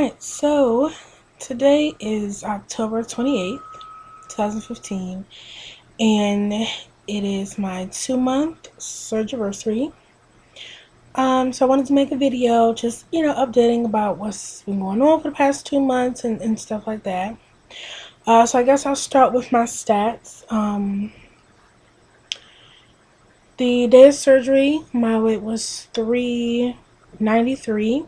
Alright, so today is October 28th, 2015, and it is my 2-month surgery. So I wanted to make a video just, updating about what's been going on for the past 2 months and stuff like that. So I guess I'll start with my stats. The day of surgery, my weight was 393.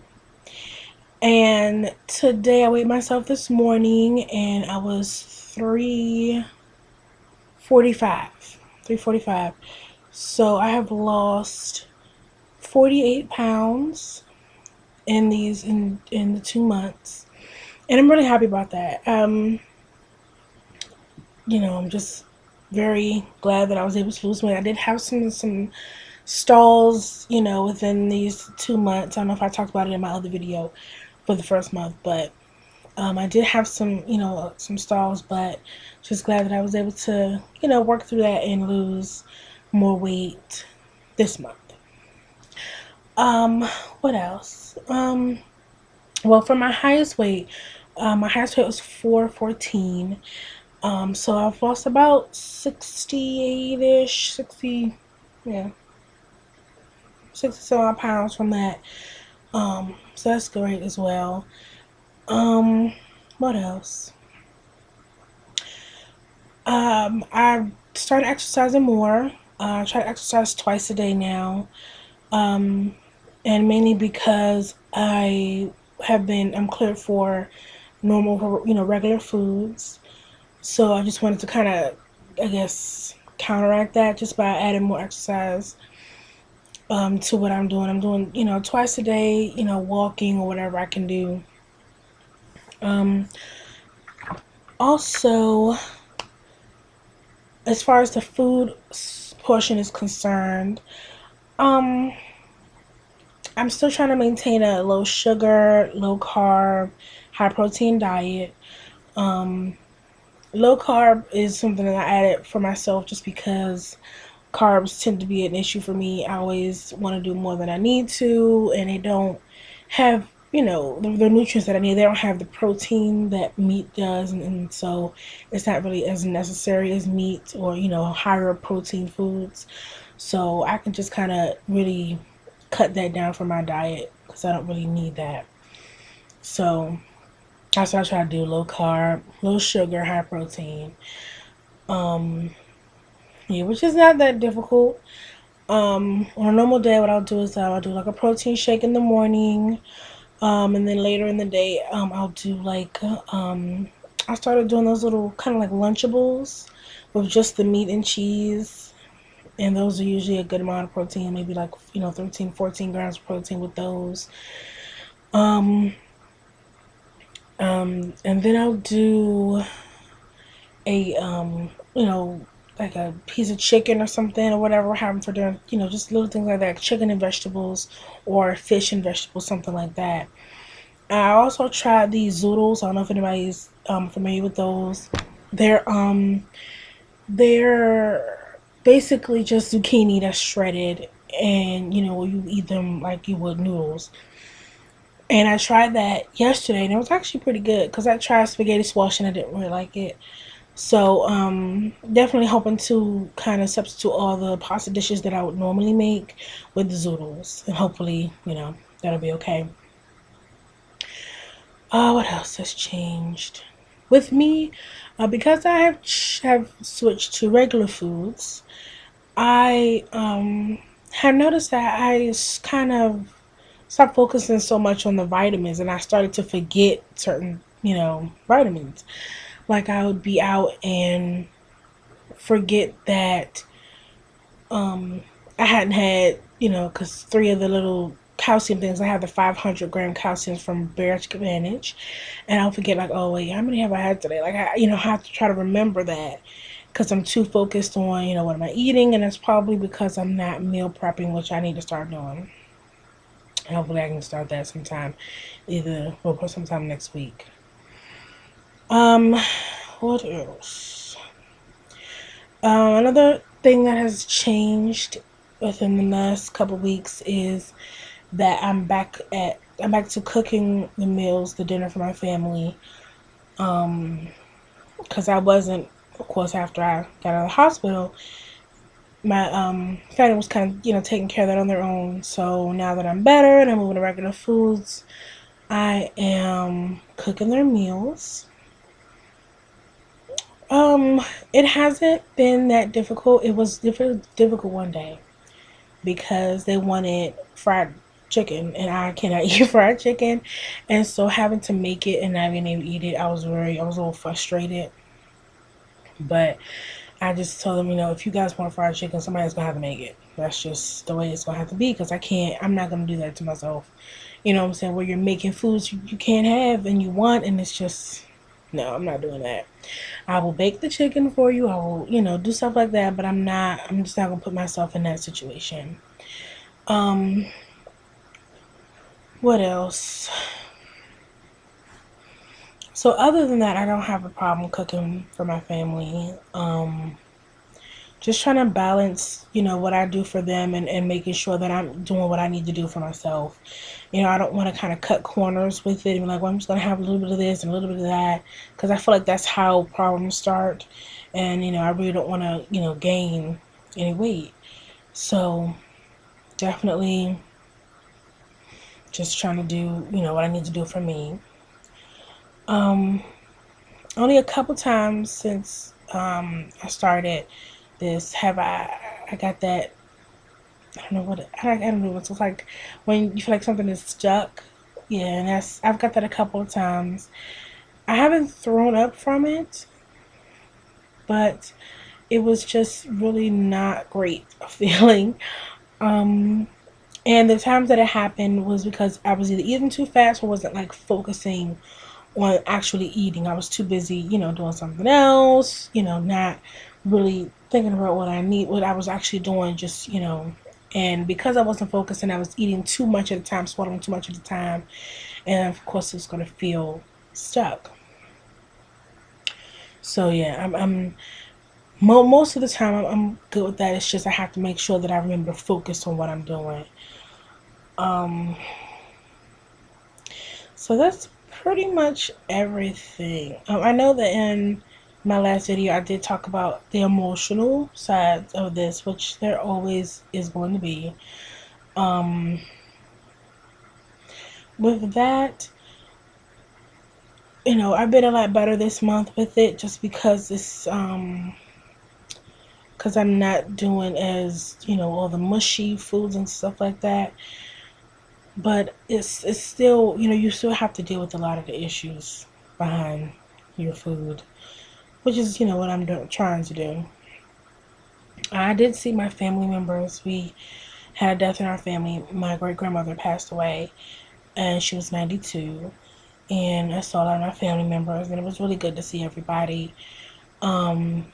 And today I weighed myself this morning and I was 345. 345. So I have lost 48 pounds in the 2 months. And I'm really happy about that. I'm just very glad that I was able to lose weight. I did have some stalls, within these 2 months. I don't know if I talked about it in my other video for the first month, but I did have some stalls, but just glad that I was able to, work through that and lose more weight this month. What else? Well, for my highest weight was 414. So I've lost about 68-ish, 60, yeah, 60 some odd pounds from that. So that's great as well. What else? I started exercising more. I try to exercise twice a day now. And mainly because I'm cleared for normal, regular foods. So I just wanted to kind of, I guess, counteract that just by adding more exercise to what I'm doing. I'm doing, twice a day, walking or whatever I can do. Also, as far as the food portion is concerned, I'm still trying to maintain a low sugar, low carb, high protein diet. Low carb is something that I added for myself just because carbs tend to be an issue for me. I always want to do more than I need to, and they don't have, the nutrients that I need. They don't have the protein that meat does, and so it's not really as necessary as meat or, higher protein foods. So I can just kind of really cut that down from my diet because I don't really need that. So that's what I try to do: low carb, low sugar, high protein. Yeah, which is not that difficult. On a normal day, what I'll do is I'll do like a protein shake in the morning, and then later in the day, I'll do like I started doing those little kind of like Lunchables with just the meat and cheese, and those are usually a good amount of protein, maybe like 13, 14 grams of protein with those. Um, and then I'll do a like a piece of chicken or something or whatever we're having for dinner, just little things like that, chicken and vegetables or fish and vegetables, something like that. I also tried these zoodles. I don't know if anybody's familiar with those. They're they're basically just zucchini that's shredded, and you eat them like you would noodles. And I tried that yesterday, and it was actually pretty good because I tried spaghetti squash and I didn't really like it. So, definitely hoping to kind of substitute all the pasta dishes that I would normally make with the zoodles, and hopefully, that'll be okay. What else has changed with me? Because I have switched to regular foods. I have noticed that kind of stopped focusing so much on the vitamins, and I started to forget certain, vitamins. Like I would be out and forget that I hadn't had, because three of the little calcium things, I have the 500-gram calcium from Barrett Advantage, and I'll forget like, oh wait, how many have I had today? Like I have to try to remember that because I'm too focused on, what am I eating, and it's probably because I'm not meal prepping, which I need to start doing. And hopefully I can start that sometime, sometime next week. What else? Another thing that has changed within the last couple weeks is that I'm back at I'm back to cooking the meals, the dinner for my family. Um, because I wasn't, of course, after I got out of the hospital, my family was kind of, taking care of that on their own. So now that I'm better and I'm moving to regular foods, I am cooking their meals. Um, it hasn't been that difficult. It was difficult one day because they wanted fried chicken and I cannot eat fried chicken, and so having to make it and not being able to eat it, I was a little frustrated. But I just told them, if you guys want fried chicken, somebody's gonna have to make it. That's just the way it's gonna have to be because I'm not gonna do that to myself. You know what I'm saying? Where you're making foods you can't have and you want, and it's just, no, I'm not doing that. I will bake the chicken for you. I will, do stuff like that, but I'm just not gonna put myself in that situation. Um, what else? So other than that, I don't have a problem cooking for my family. Just trying to balance, what I do for them and making sure that I'm doing what I need to do for myself. I don't want to kind of cut corners with it and be like, well, I'm just going to have a little bit of this and a little bit of that because I feel like that's how problems start. And, I really don't want to, gain any weight. So definitely just trying to do, what I need to do for me. Um, Only a couple times since I started this have I got that. I don't know what it's like when you feel like something is stuck. Yeah, and I've got that a couple of times. I haven't thrown up from it, but it was just really not great feeling. Um, and the times that it happened was because I was either eating too fast or wasn't like focusing on actually eating. I was too busy, doing something else, not really thinking about what I was actually doing, just, and because I wasn't focusing, I was eating too much at a time, swallowing too much at a time, and of course it's going to feel stuck. So yeah, most of the time I'm good with that. It's just I have to make sure that I remember to focus on what I'm doing. Um, So that's pretty much everything. I know that in my last video I did talk about the emotional sides of this, which there always is going to be. Um, with that, I've been a lot better this month with it just because I'm not doing as, all the mushy foods and stuff like that. But it's still, you still have to deal with a lot of the issues behind your food, which is, what I'm trying to do. I did see my family members. We had a death in our family. My great grandmother passed away, and she was 92. And I saw a lot of my family members, and it was really good to see everybody. Um,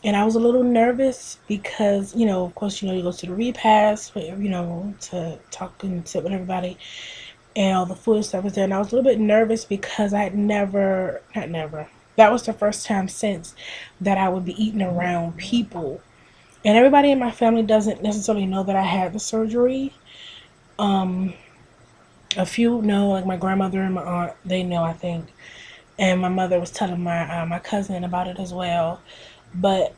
and I was a little nervous because, of course, you go to the repast, to talk and sit with everybody, and all the food stuff was there. And I was a little bit nervous because I had not never, that was the first time since that I would be eating around people. And everybody in my family doesn't necessarily know that I had the surgery. Um, a few know, like my grandmother and my aunt, they know, I think. And my mother was telling my cousin about it as well. But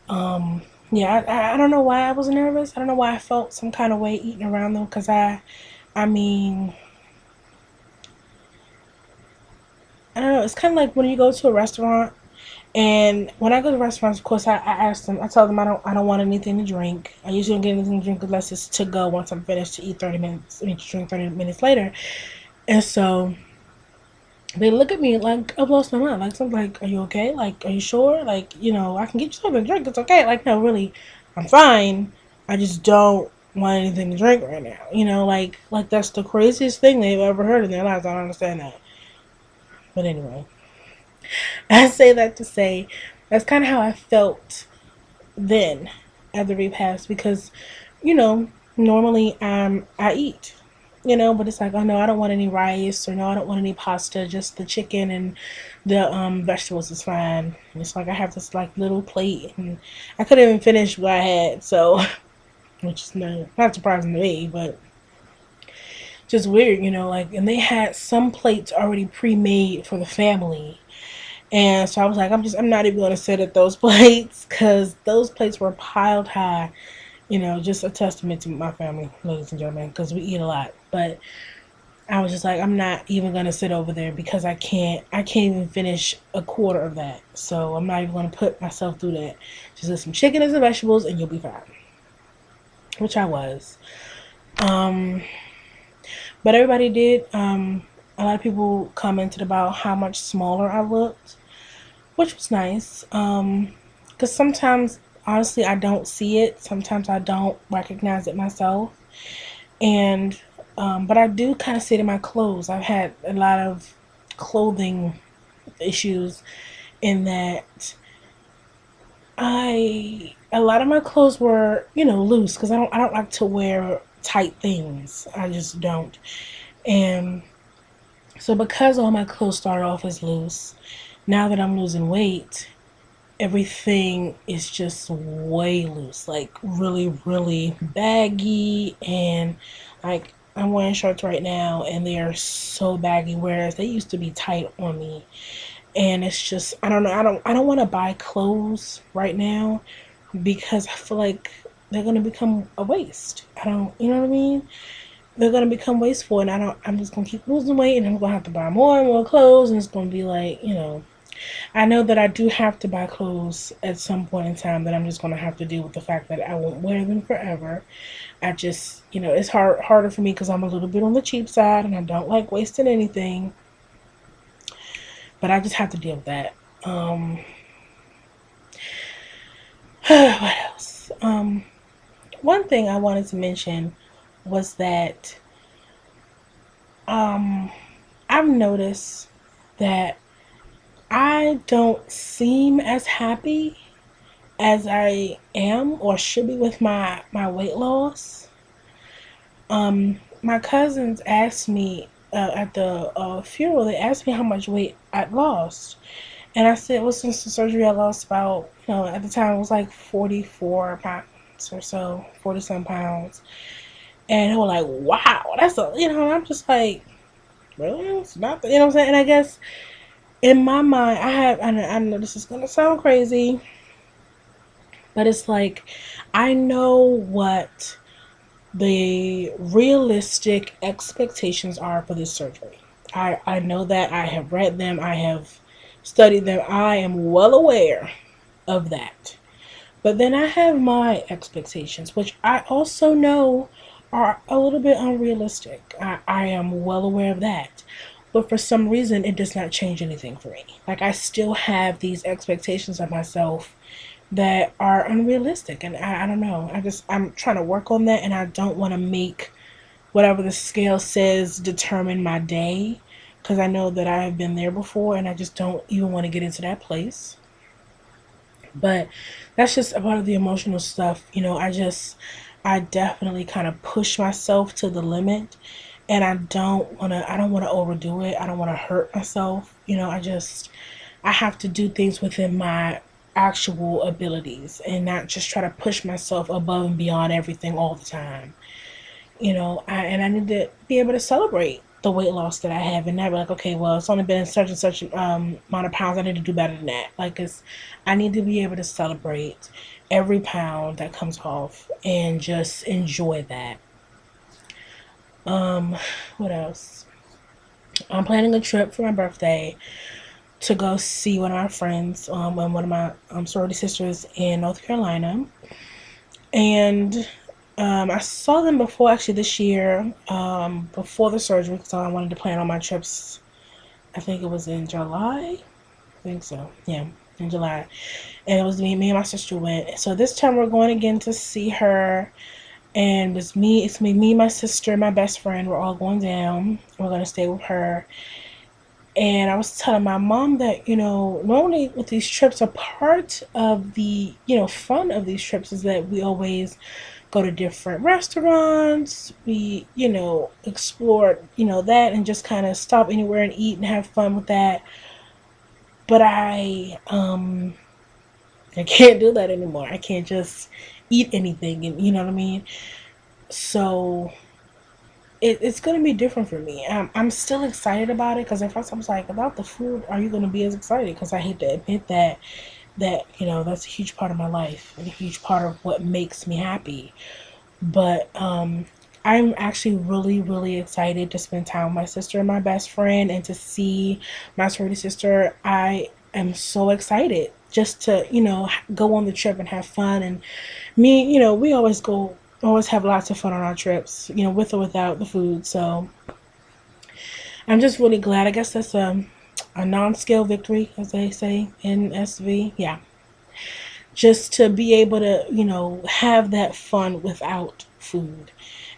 yeah, I don't know why I was nervous. I don't know why I felt some kind of way eating around them because I mean, I don't know. It's kind of like when you go to a restaurant. And when I go to restaurants, of course, I ask them. I tell them I don't want anything to drink. I usually don't get anything to drink unless it's to go once I'm finished to eat 30 minutes. I mean, to drink 30 minutes later. And so they look at me like I've lost my mind. Like something like, "Are you okay? Like, are you sure? Like, I can get you something to drink. It's okay." Like, no, really, I'm fine. I just don't want anything to drink right now. Like that's the craziest thing they've ever heard in their lives. I don't understand that. But anyway, I say that to say that's kind of how I felt then at the repast because normally I eat, but it's like, oh no, I don't want any rice, or no, I don't want any pasta, just the chicken and the vegetables is fine. And it's like I have this like little plate and I couldn't even finish what I had, so which is not surprising to me. But just weird, like, and they had some plates already pre-made for the family. And so I was like, I'm not even going to sit at those plates because those plates were piled high. Just a testament to my family, ladies and gentlemen, because we eat a lot. But I was just like, I'm not even going to sit over there because I can't even finish a quarter of that. So I'm not even going to put myself through that. Just get some chicken and some vegetables and you'll be fine. Which I was. Um, but everybody did. A lot of people commented about how much smaller I looked, which was nice. Because sometimes, honestly, I don't see it. Sometimes I don't recognize it myself. And, but I do kind of see it in my clothes. I've had a lot of clothing issues in that a lot of my clothes were, loose because I don't like to wear tight things. I just don't. And so because all my clothes started off as loose, now that I'm losing weight, everything is just way loose, like really, really baggy. And like I'm wearing shorts right now and they are so baggy, whereas they used to be tight on me. And it's just, I don't know, I don't want to buy clothes right now because I feel like they're going to become a waste. I don't, you know what I mean? They're going to become wasteful, and I'm just going to keep losing weight, and I'm going to have to buy more and more clothes, and it's going to be like, I know that I do have to buy clothes at some point in time, that I'm just going to have to deal with the fact that I won't wear them forever. I just, it's harder for me because I'm a little bit on the cheap side and I don't like wasting anything, but I just have to deal with that. What else? One thing I wanted to mention was that um, I've noticed that I don't seem as happy as I am or should be with my weight loss. My cousins asked me at the funeral. They asked me how much weight I'd lost, and I said, "Well, since the surgery, I lost about at the time it was like 44 pounds or so, 40 some pounds." And they were like, "Wow, that's a," And I'm just like, "Really? It's not," what I'm saying? And I guess in my mind, I know this is gonna sound crazy, but it's like I know what the realistic expectations are for this surgery. I know that. I have read them, I have studied them, I am well aware of that. But then I have my expectations, which I also know are a little bit unrealistic. I am well aware of that. But for some reason, it does not change anything for me. Like, I still have these expectations of myself that are unrealistic. And I don't know. I'm trying to work on that. And I don't want to make whatever the scale says determine my day. Because I know that I have been there before and I just don't even want to get into that place. But that's just a part of the emotional stuff. I definitely kind of push myself to the limit, and I don't want to overdo it. I don't want to hurt myself. I have to do things within my actual abilities and not just try to push myself above and beyond everything all the time. I need to be able to celebrate the weight loss that I have and not be like, okay, well, it's only been such and such amount of pounds. I need to do better than that. Like, I need to be able to celebrate every pound that comes off and just enjoy that. Um, what else? I'm planning a trip for my birthday to go see one of my friends, and one of my sorority sisters in North Carolina. And I saw them before, actually, this year, before the surgery, because I wanted to plan on my trips. I think it was in July. I think so. Yeah, in July. And it was me and my sister went. So this time we're going again to see her. And it's me, my sister, my best friend. We're all going down. We're going to stay with her. And I was telling my mom that, normally with these trips, a part of the, fun of these trips is that we always go to different restaurants. We, explore, that, and just kind of stop anywhere and eat and have fun with that. But I can't do that anymore. I can't just eat anything, and you know what I mean? So it's gonna be different for me. I'm still excited about it because at first I was like, about the food, are you gonna be as excited? Because I hate to admit that that's a huge part of my life and a huge part of what makes me happy. But I'm actually really, really excited to spend time with my sister and my best friend and to see my sorority sister. I am so excited just to, go on the trip and have fun. And me, we always have lots of fun on our trips, with or without the food. So I'm just really glad. I guess that's a non-scale victory, as they say in SV. Yeah, just to be able to, have that fun without food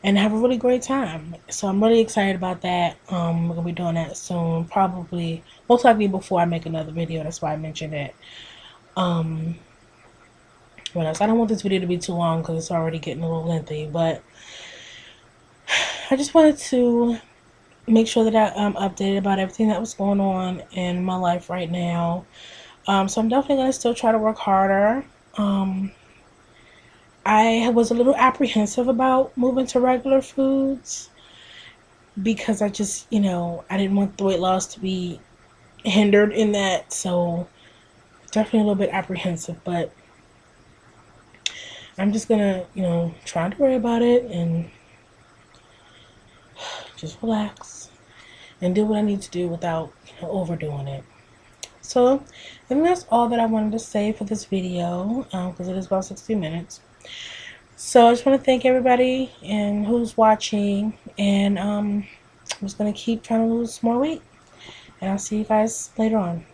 and have a really great time. So I'm really excited about that. We're gonna be doing that soon, probably most likely before I make another video. That's why I mentioned it. Um, what else? I don't want this video to be too long because it's already getting a little lengthy, but I just wanted to make sure that I'm updated about everything that was going on in my life right now. So I'm definitely gonna still try to work harder. Um, I was a little apprehensive about moving to regular foods because I just, I didn't want the weight loss to be hindered in that. So definitely a little bit apprehensive, but I'm just gonna, try to worry about it and just relax and do what I need to do without, overdoing it. So I think that's all that I wanted to say for this video because it is about 60 minutes. So I just want to thank everybody and who's watching, and I'm just gonna keep trying to lose more weight, and I'll see you guys later on.